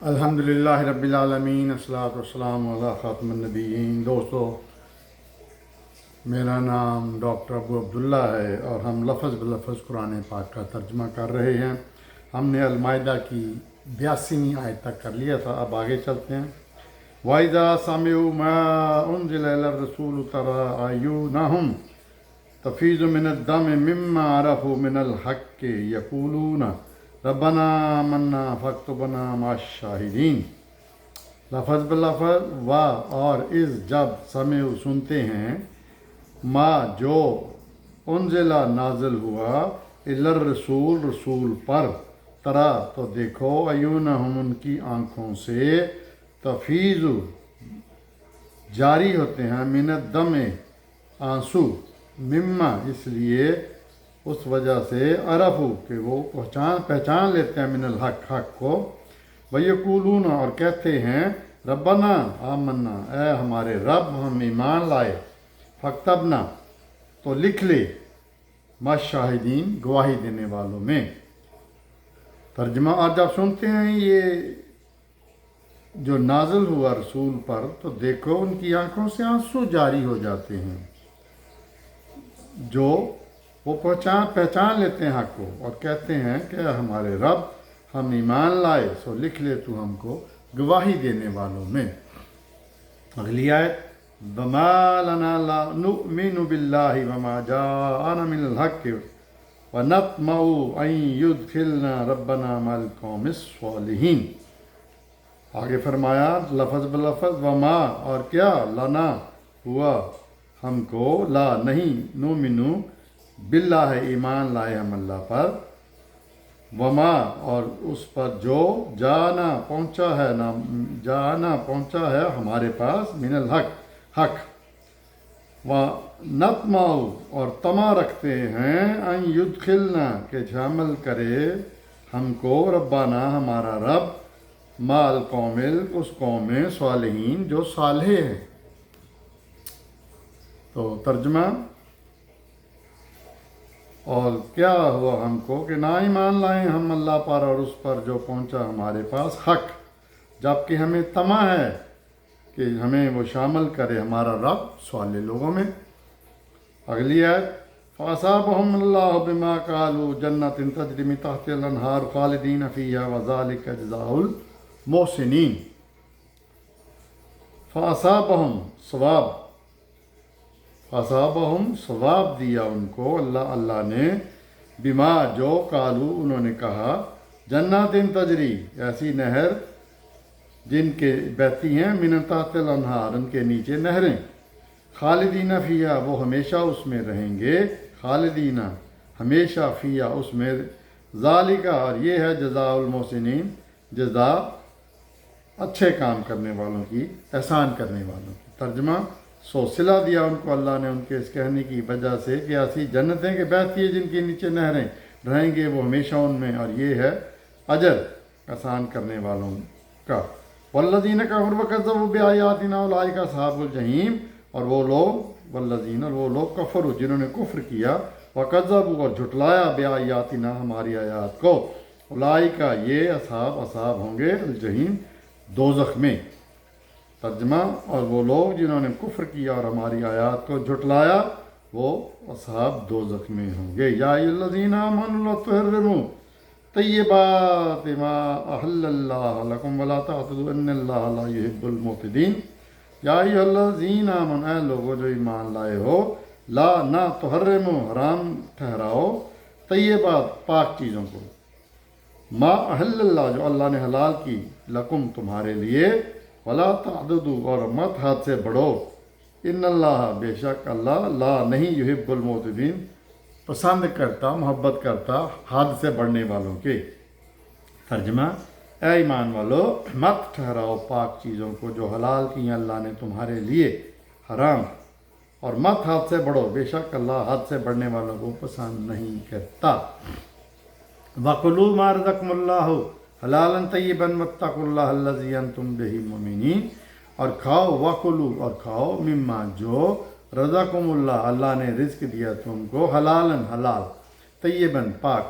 الحمدللہ رب العالمین الصلاۃ والسلام علی خاتم النبیین۔ دوستو، میرا نام ڈاکٹر ابو عبداللہ ہے اور ہم لفظ بلفظ قرآن پاک کا ترجمہ کر رہے ہیں۔ ہم نے المائدہ کی 82ویں آیت تک کر لیا تھا، اب آگے چلتے ہیں۔ وَإِذَا سَمِعُوا مَا أُنزِلَ إِلَى الرَّسُولِ تَرَىٰ أَعْيُنَهُمْ تَفِيضُ مِنَ الدَّمْعِ مِمَّا عَرَفُوا مِنَ الْحَقِّ يَقُولُونَ ربنا آمنا فاکتبنا مع الشاہدین۔ لفظ بلفظ و اور از جب سمعوا سنتے ہیں، ما جو انزلہ نازل ہوا، الی الرسول رسول پر، ترا تو دیکھو، عیونہم ان کی آنکھوں سے، تفیض جاری ہوتے ہیں، من الدمع آنسو، مما اس لیے، اس وجہ سے، عرفو کہ وہ پہچان لیتے ہیں، من الحق حق کو، وَيَقُولُونَ اور کہتے ہیں، ربنا آمنا اے ہمارے رب ہم ایمان لائے، فاکتبنا تو لکھ لے، مع الشاہدین گواہی دینے والوں میں۔ ترجمہ اور جب سنتے ہیں یہ جو نازل ہوا رسول پر، تو دیکھو ان کی آنکھوں سے آنسو جاری ہو جاتے ہیں، جو وہ پہچان لیتے ہیں حق کو اور کہتے ہیں کہ ہمارے رب ہم ایمان لائے، سو لکھ لے تو ہم کو گواہی دینے والوں میں۔ اگلی آیت، وَمَا لَنَا لَا نُؤْمِنُ بِاللَّهِ وَمَا جَاءَنَا مِنَ الْحَقِّ وَنَطْمَعُ أَن يُدْخِلْنَا رَبَّنَا مَعَ الْقَوْمِ الصَّالِحِينَ۔ آگے فرمایا لفظ بلفظ، وما اور کیا، لنا ہوا ہم کو، لا نہیں، نؤمنو باللہ ایمان لائے ہم اللہ پر، وما اور اس پر جو، جانا پہنچا ہے ہمارے پاس، من الحق حق، وَنَطْمَعُ اور طمع رکھتے ہیں، ان یدخلنا کہ شامل کرے ہم کو، ربنا ہمارا رب، مع القوم اس قوم میں، صالحین جو صالح ہے۔ تو ترجمہ، اور کیا ہوا ہم کو کہ نہ ایمان لائیں ہم اللہ پر اور اس پر جو پہنچا ہمارے پاس حق، جبکہ ہمیں طمع ہے کہ ہمیں وہ شامل کرے ہمارا رب صالح لوگوں میں۔ اگلی آیت، فَأَصَابَهُمُ اللَّهُ بِمَا قَالُوا جَنَّةٍ تَجْرِي مِن تَحْتِهَا الْأَنْهَارُ خَالِدِينَ فِيهَا وَذَلِكَ جَزَاءُ الْمُحْسِنِينَ۔ فَأَصَابَهُمْ ثواب دیا ان کو اللہ نے، بما جو، قالو انہوں نے کہا، جنات تجری ایسی نہر جن کے بہتی ہیں، من تحت الانہار ان کے نیچے نہریں، خالدین فیہا وہ ہمیشہ اس میں رہیں گے، خالدین ہمیشہ فیہا اس میں، ذالک اور یہ ہے جزاء المحسنین جزا اچھے کام کرنے والوں کی، احسان کرنے والوں کی۔ ترجمہ، سو صلہ دیا ان کو اللہ نے ان کے اس کہنے کی وجہ سے کہ ایسی جنتیں کہ بہتی ہیں جن کے نیچے نہریں، رہیں گے وہ ہمیشہ ان میں، اور یہ ہے اجر احسان کرنے والوں کا۔ والذین کفروا وکذبوا بآیاتنا اولئک اصحاب الجحیم، اور وہ لوگ کفروا جنہوں نے کفر کیا، وکذبوا اور جھٹلایا، بآیاتنا ہماری آیات کو، اولئک یہ اصحاب ہوں گے، الجحیم دوزخ میں۔ ترجمہ، اور وہ لوگ جنہوں نے کفر کیا اور ہماری آیات کو جھٹلایا، وہ اصحاب دوزخ میں ہوں گے۔ یا ایھا الذین آمنوا لا تحرموا طیبات ما احل اللہ لکم ولا تعتدوا ان اللہ لا یحب المعتدین۔ یا ایھا الذین آمنوا اے لوگو جو ایمان لائے ہو، لا نہ تحرموا حرام ٹھہراؤ، طیبات پاک چیزوں کو، ما احل اللہ جو اللہ نے حلال کی، لکم تمہارے لیے، ولا تعتدوا اور مت حد سے بڑھو، ان اللہ بے شک اللہ، لا نہیں، یحب المعتدین پسند کرتا، محبت کرتا حد سے بڑھنے والوں کے۔ ترجمہ، اے ایمان والو مت ٹھہراؤ پاک چیزوں کو جو حلال کی ہیں اللہ نے تمہارے لیے حرام، اور مت حد سے بڑھو، بے شک اللہ حد سے بڑھنے والوں کو پسند نہیں کرتا۔ وَكُلُوا مَا رَزَقَكُمُ اللَّهُ حلالاً طیباً واتقوا اللہ الذی انتم بہ مؤمنین، اور کھاؤ، وَكُلُوا اور کھاؤ، مما جو، رزقکم اللہ نے رزق دیا تم کو، حلالاً حلال، طیباً پاک،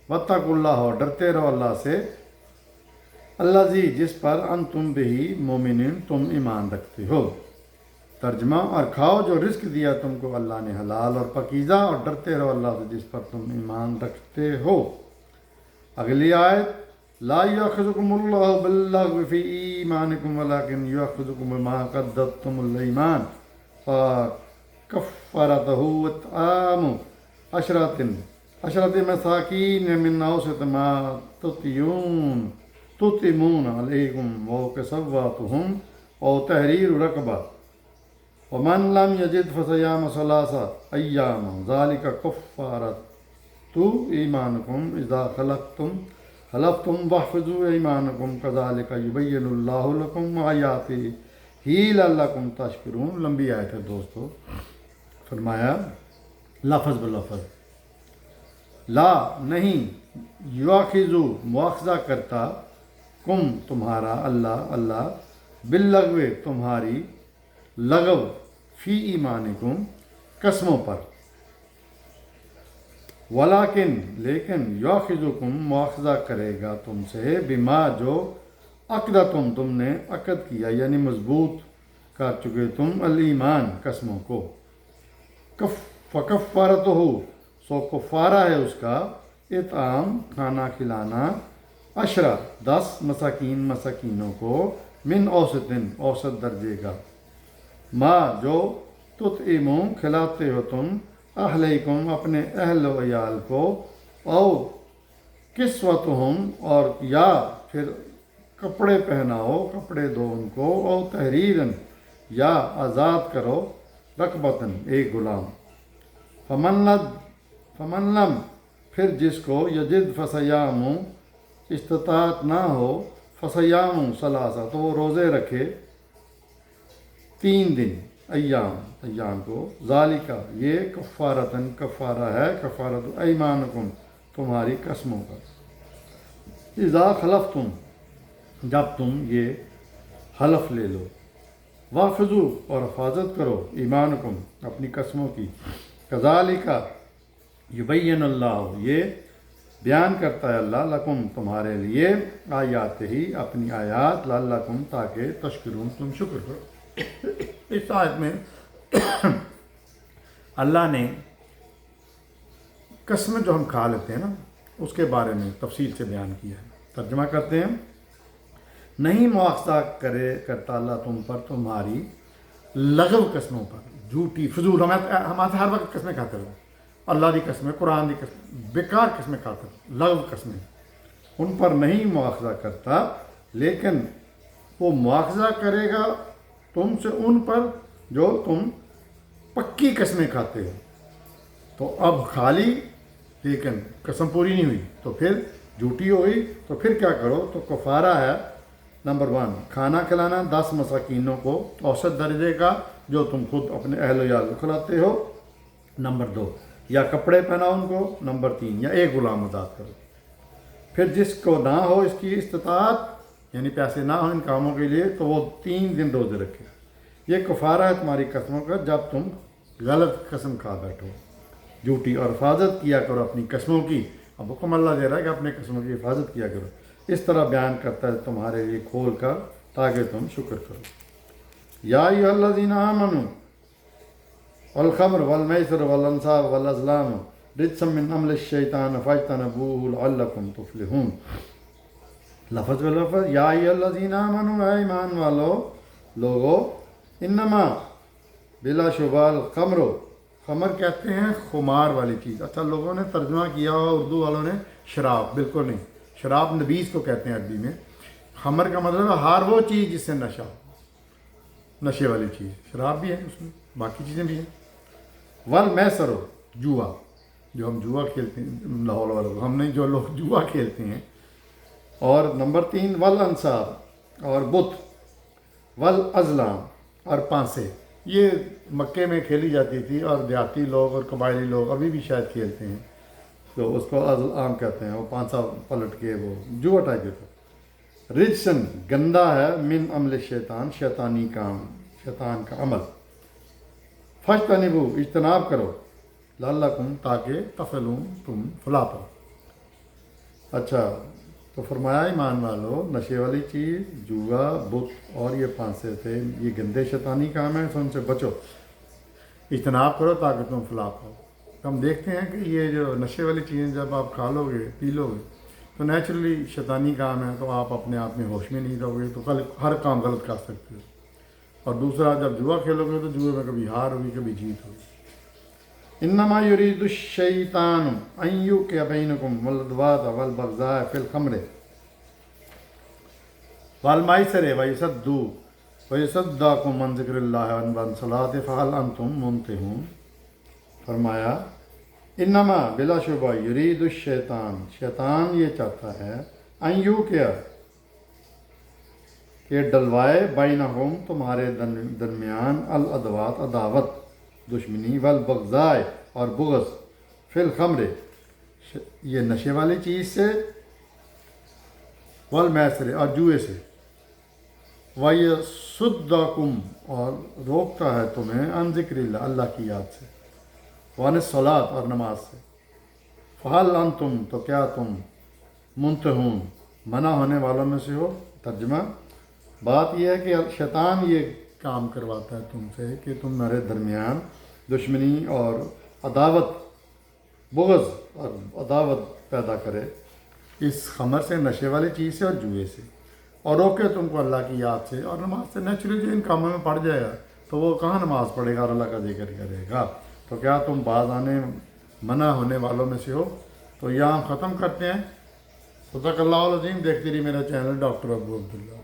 واتقوا اللہ اور ڈرتے رہو اللہ سے، اللہ جی جس پر ان تم بھی مومنین تم ایمان رکھتے ہو۔ ترجمہ، اور کھاؤ جو رزق دیا تم کو اللہ نے حلال اور پاکیزہ، اور ڈرتے رہو اللہ سے جس پر تم ایمان رکھتے ہو۔ اگلی آیت، لا یؤاخذکم اللہ باللغو فی ایمانکم ولکن یؤاخذکم بما قدمتم الایمان فکفارتہ اطعام عشرة مساکین من اوسط ما تطعمون علیکم او کسوتہم او تحریر رقبہ ومن لم یجد فصیام ثلاثة ایام ذلک کفارۃ ایمانکم اذا حلفتم واحفظوا ایمانکم کذالک یبین اللہ لکم آیاتہ لعلکم تشکرون۔ لمبی آیت ہے دوستو۔ فرمایا لفظ بلفظ، لا نہیں، یواخذو مواخذہ کرتا، کم تمہارا، اللہ باللغو تمہاری، لغو فی ایمانکم قسموں پر، ولیکن لیکن یواخذکم مواخذہ کرے گا تم سے، بما جو عقدتم تم نے عقد کیا، یعنی مضبوط کر چکے تم، الایمان قسموں کو، فکفارتہ سو کفارہ ہے اس کا، اطعام کھانا کھلانا، 10 مساکینوں کو، من اوسطن اوسط درجے کا، ما جو تطعمون کھلاتے ہو تم، اہلیکم اپنے اہل و عیال کو، او کسوتہم اور یا پھر کپڑے پہناؤ، کپڑے دو ان کو، او تحریرن یا آزاد کرو، رقبتن ایک غلام، فمن لم پھر جس کو، یجد فصیام استطاعت نہ ہو، فصیام ثلاثہ تو وہ روزے رکھے 3 دن، ایام کو، ذالکہ یہ کفارتن کفارہ ہے، کفارت ایمانکم تمہاری قسموں کا، اذا خلفتم جب تم یہ حلف لے لو، واحفظوا اور حفاظت کرو، ایمانکم اپنی قسموں کی، کذالکہ یبین اللہ یہ بیان کرتا ہے اللہ، لکم تمہارے لیے، آیات ہی اپنی آیات، لعلکم تاکہ تشکرون تم شکر کرو۔ اس آیت میں اللہ نے قسم جو ہم کھا لیتے ہیں نا، اس کے بارے میں تفصیل سے بیان کیا ہے۔ ترجمہ کرتے ہیں، نہیں مواخذہ کرتا اللہ تم پر تمہاری لغو قسموں پر، جھوٹی فضول، ہمارے ہر وقت قسمیں کھاتے رہو، اللہ کی قسمیں، قرآن کی قسمیں، بیکار قسمیں کھاتے رہو، لغو قسمیں، ان پر نہیں مواخذہ کرتا، لیکن وہ مواخذہ کرے گا تم سے ان پر جو تم پکی قسمیں کھاتے ہو۔ تو اب کھا لی لیکن قسم پوری نہیں ہوئی تو پھر جھوٹی ہوئی، تو پھر کیا کرو؟ تو کفارہ ہے، نمبر 1 کھانا کھلانا 10 مساکینوں کو، اوسط درجے کا، جو تم خود اپنے اہل و عیال کو کھلاتے ہو، نمبر 2 یا کپڑے پہناؤ ان کو، نمبر 3 یا ایک غلام آزاد کرو۔ پھر جس کو نہ ہو اس کی استطاعت، یعنی پیسے نہ ہو ان کاموں کے لیے، تو وہ 3 دن روزے رکھے۔ یہ کفارہ ہے تمہاری قسموں کا جب تم غلط قسم کھا بیٹھو، جھوٹی، اور حفاظت کیا کرو اپنی قسموں کی۔ اب حکم اللہ دے رہا ہے کہ اپنے قسموں کی حفاظت کیا کرو، اس طرح بیان کرتا ہے تمہارے لیے کھول کر تاکہ تم شکر کرو۔ یا ایھا الذین آمنوا والخمر والمیسر والانصاب والازلام رجس من عمل الشیطان فاجتنبوہ لعلکم تفلحون۔ لفظ بلفظ، یا ایھا الذین آمنوا، اے ایمان والو لوگو، انما بلا شبہ الخمر، خمر کہتے ہیں خمار والی چیز۔ اچھا لوگوں نے ترجمہ کیا ہوا اردو والوں نے شراب، بالکل نہیں، شراب نبیذ کو کہتے ہیں عربی میں۔ خمر کا مطلب ہے ہر وہ چیز جس سے نشہ ہو، نشے والی چیز، شراب بھی ہے اس میں، باقی چیزیں بھی ہیں۔ والمیسر، جوا، جو ہم جوا کھیلتے ہیں، لاہور والوں، ہم نہیں، جو لوگ جوا کھیلتے ہیں۔ اور نمبر 3 والانصاب، اور بت، والازلام، اور پانسے، یہ مکے میں کھیلی جاتی تھی، اور دیہاتی لوگ اور قبائلی لوگ ابھی بھی شاید کھیلتے ہیں، تو اس کو ازلام کہتے ہیں، وہ پانسا پلٹ کے وہ جوا ٹائپ کے۔ رجسن گندا ہے، من عمل شیطان، شیطانی کام، شیطان کا عمل۔ فاجتنبوہ اجتناب کرو، لعلکم تاکہ تفلحون تم فلاح پاؤ۔ اچھا تو فرمایا ایمان والو نشے والی چیز، جوا، بت اور یہ پھانسے تھے، یہ گندے شیطانی کام ہیں، تو ان سے بچو، اجتناب کرو تاکہ تم فلاح پاؤ۔ ہم دیکھتے ہیں کہ یہ جو نشے والی چیزیں جب آپ کھا لو گے، پی لو گے، تو نیچرلی شیطانی کام ہے، تو آپ اپنے آپ میں ہوش میں نہیں رہو گے، تو کل ہر کام غلط کر سکتے ہو۔ اور دوسرا، جب جوا کھیلو گے تو جوئے میں کبھی ہار ہوگی، کبھی جیت ہوگی۔ انما یرید الشیطان ان یوقع بینکم العداوۃ والبغضاء فی الخمر والمیسر ویصدکم عن ذکر اللہ وعن الصلاۃ فہل انتم منتہون۔ فرمایا انما بلا شبہ یرید الشیطان، شیطان یہ چاہتا ہے، ان یوقع کہ ڈلوائے بینہم تمہارے درمیان العداوۃ عداوت، دشمنی، والبغضاء اور بغض، فی الخمر یہ نشے والی چیز سے، والمیسر اور جوئے سے، ویصدکم اور روکتا ہے تمہیں عن ذکر اللہ اللہ کی یاد سے، وعن الصلاۃ اور نماز سے، فہل انتم تو کیا تم منتہون منع ہونے والوں میں سے ہو۔ ترجمہ، بات یہ ہے کہ شیطان یہ کام کرواتا ہے تم سے کہ تمہارے درمیان دشمنی اور عداوت، بغض اور عداوت پیدا کرے اس خمر سے، نشے والی چیز سے اور جوئے سے، اور روکے تم کو اللہ کی یاد سے اور نماز سے۔ نیچرلی جو ان کاموں میں پڑ جائے گا تو وہ کہاں نماز پڑھے گا اور اللہ کا ذکر کرے گا؟ تو کیا تم باز آنے منع ہونے والوں میں سے ہو؟ تو یہاں ختم کرتے ہیں۔ صدق اللہ العظیم۔ دیکھتے رہیے میرا چینل ڈاکٹر ابو عبداللہ۔